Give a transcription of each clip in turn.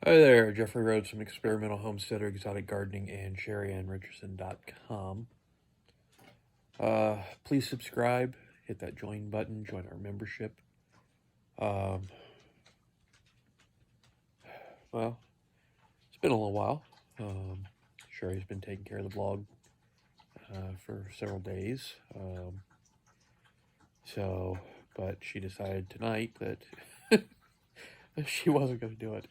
Hi there, Jeffrey Rhoades from Experimental Homesteader, Exotic Gardening, and Sheri and Richerson.com. Please subscribe, hit that join button, join our membership. Well, it's been a little while. Sheri's been taking care of the blog for several days. But she decided tonight that she wasn't going to do it.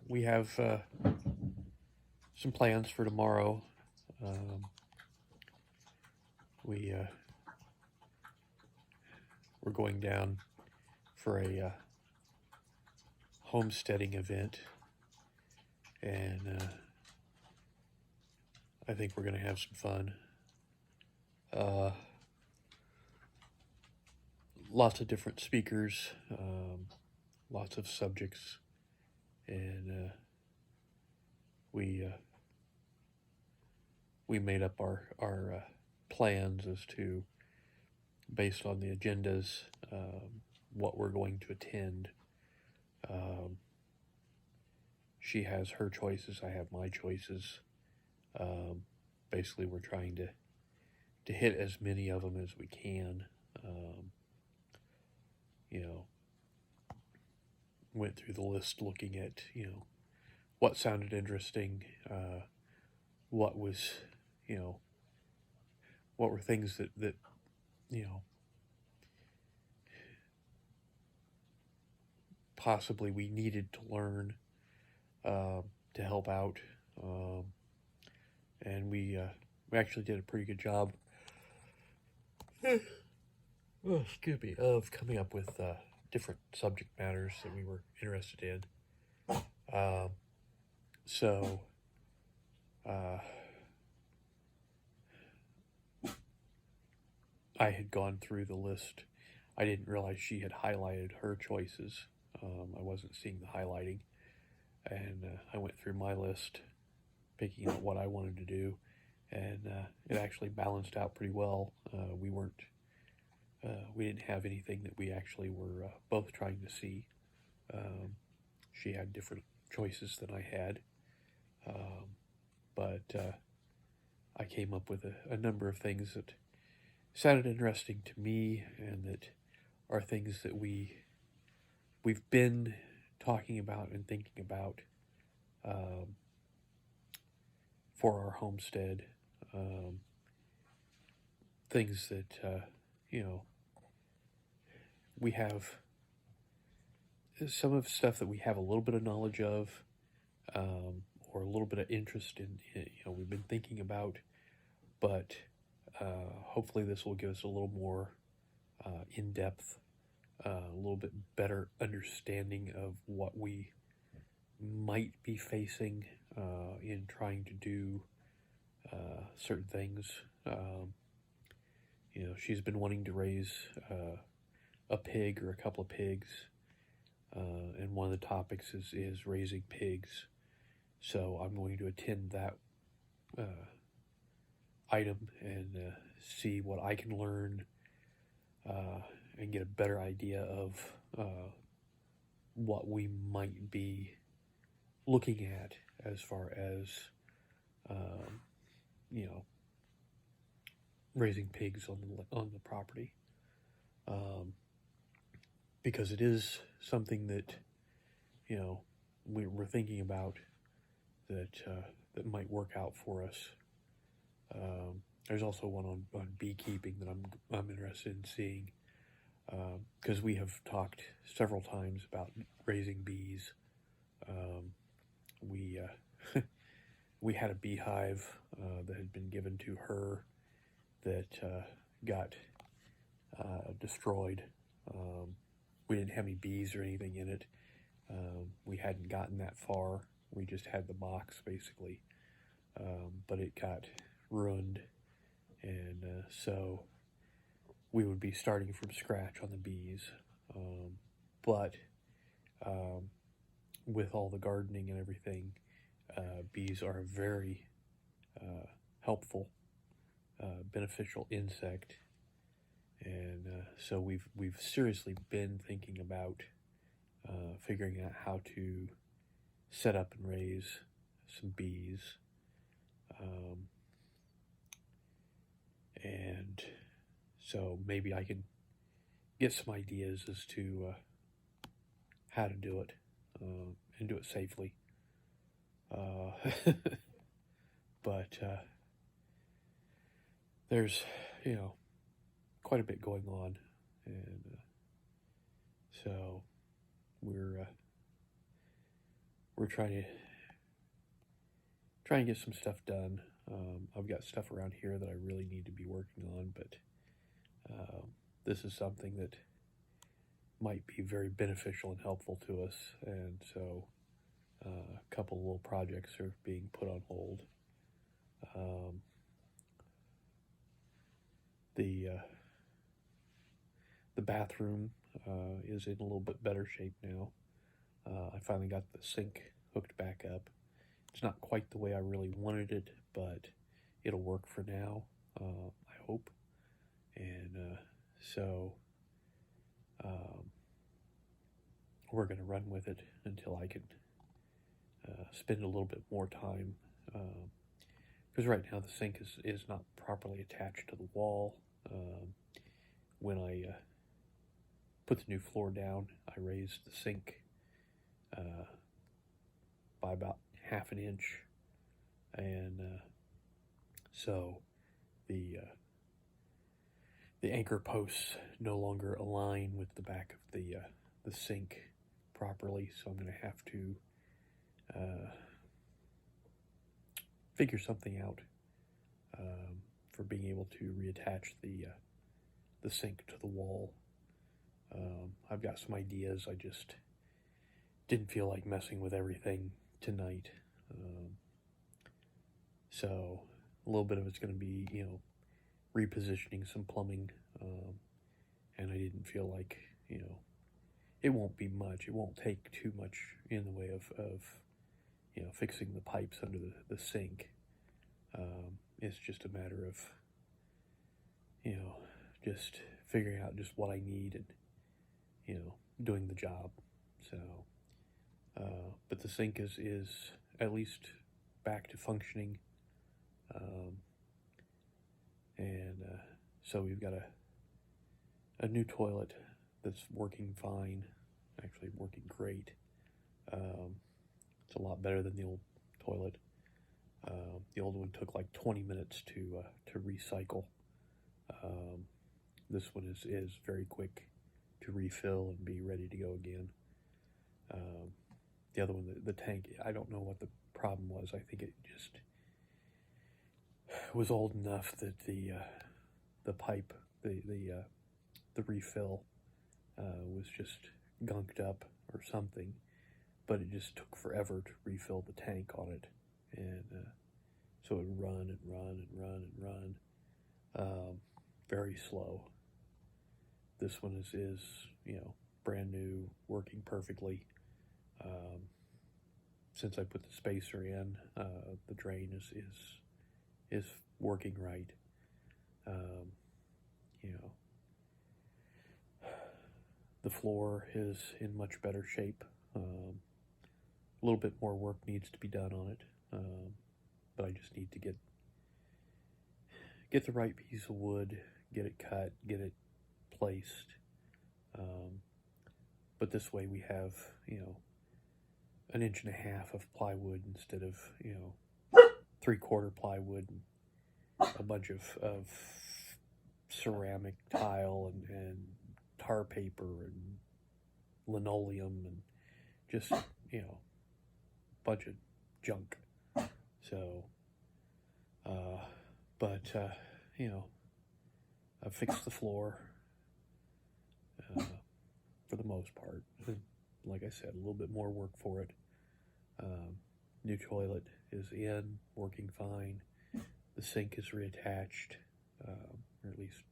We have some plans for tomorrow. We're going down for a homesteading event, and I think we're going to have some fun. Lots of different speakers, lots of subjects, and we made up our plans as to, based on the agendas, what we're going to attend. She has her choices, I have my choices. Basically, we're trying to hit as many of them as we can. Went through the list looking at, what sounded interesting, what was, what were things that possibly we needed to learn to help out. And we actually did a pretty good job of coming up with different subject matters that we were interested in. I had gone through the list. I didn't realize she had highlighted her choices. I wasn't seeing the highlighting. And I went through my list, picking out what I wanted to do, and it actually balanced out pretty well. We didn't have anything that we actually were both trying to see. She had different choices than I had, but I came up with a number of things that sounded interesting to me, and that are things that we've been talking about and thinking about for our homestead. Things that we have some of the stuff that we have a little bit of knowledge of, or a little bit of interest in, we've been thinking about, but hopefully this will give us a little more in-depth, a little bit better understanding of what we might be facing in trying to do certain things. She's been wanting to raise a pig or a couple of pigs, and one of the topics is raising pigs. So I'm going to attend that item and see what I can learn, and get a better idea of what we might be looking at as far as raising pigs on the property, because it is something that we're thinking about that might work out for us. There's also one on beekeeping that I'm interested in seeing, because we have talked several times about raising bees. We had a beehive that had been given to her that got destroyed. We didn't have any bees or anything in it. We hadn't gotten that far. We just had the box, basically. But it got ruined, and so we would be starting from scratch on the bees. But with all the gardening and everything, bees are a very helpful, beneficial insect, And so we've seriously been thinking about figuring out how to set up and raise some bees. And so maybe I can get some ideas as to how to do it and do it safely. But there's, quite a bit going on, and so we're trying to get some stuff done. I've got stuff around here that I really need to be working on, but this is something that might be very beneficial and helpful to us, and so a couple little projects are being put on hold. The bathroom is in a little bit better shape now. I finally got the sink hooked back up. It's not quite the way I really wanted it, but it'll work for now, I hope. And so we're going to run with it until I can spend a little bit more time. Because right now the sink is not properly attached to the wall. When I put the new floor down, I raised the sink by about half an inch, and so the anchor posts no longer align with the back of the sink properly, so I'm going to have to figure something out for being able to reattach the sink to the wall. I've got some ideas. I just didn't feel like messing with everything tonight. So a little bit of it's going to be, repositioning some plumbing, and I didn't feel like, it won't be much. It won't take too much in the way of fixing the pipes under the sink. It's just a matter of, just figuring out just what I need and, doing the job. So, but the sink is at least back to functioning. And so we've got a new toilet that's working fine, actually working great. It's a lot better than the old toilet. The old one took like 20 minutes to recycle. This one is very quick to refill and be ready to go again. The other one, the tank, I don't know what the problem was. I think it just was old enough that the pipe, the refill was just gunked up or something, but it just took forever to refill the tank on it, and so it would run and run and run and run, very slow. This one is brand new, working perfectly. Since I put the spacer in, the drain is working right. The floor is in much better shape. A little bit more work needs to be done on it, but I just need to get the right piece of wood, get it cut, get it placed. But this way we have, 1.5 inches of plywood instead of, 3/4 plywood, and a bunch of ceramic tile and tar paper and linoleum and just, a bunch of junk. So, I fixed the floor for the most part. Like I said, a little bit more work for it. New toilet is in, working fine. The sink is reattached, or at least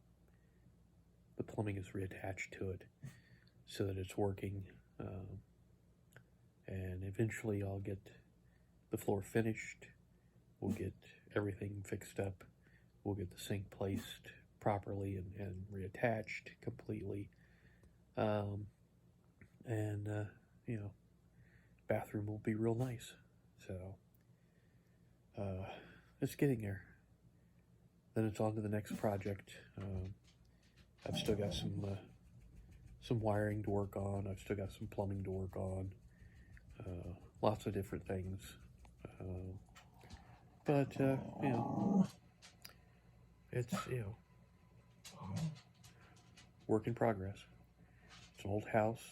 the plumbing is reattached to it so that it's working. And eventually I'll get the floor finished. We'll get everything fixed up. We'll get the sink placed properly and reattached completely. You know, bathroom will be real nice. So, it's getting there. Then it's on to the next project. I've still got some wiring to work on. I've still got some plumbing to work on. Lots of different things. But you know, it's, you know, work in progress. It's an old house,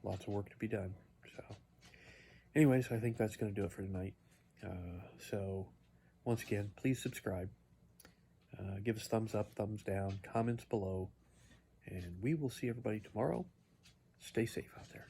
lots of work to be done. So, anyways, I think that's going to do it for tonight. So, once again, please subscribe. Give us thumbs up, thumbs down, comments below, and we will see everybody tomorrow. Stay safe out there.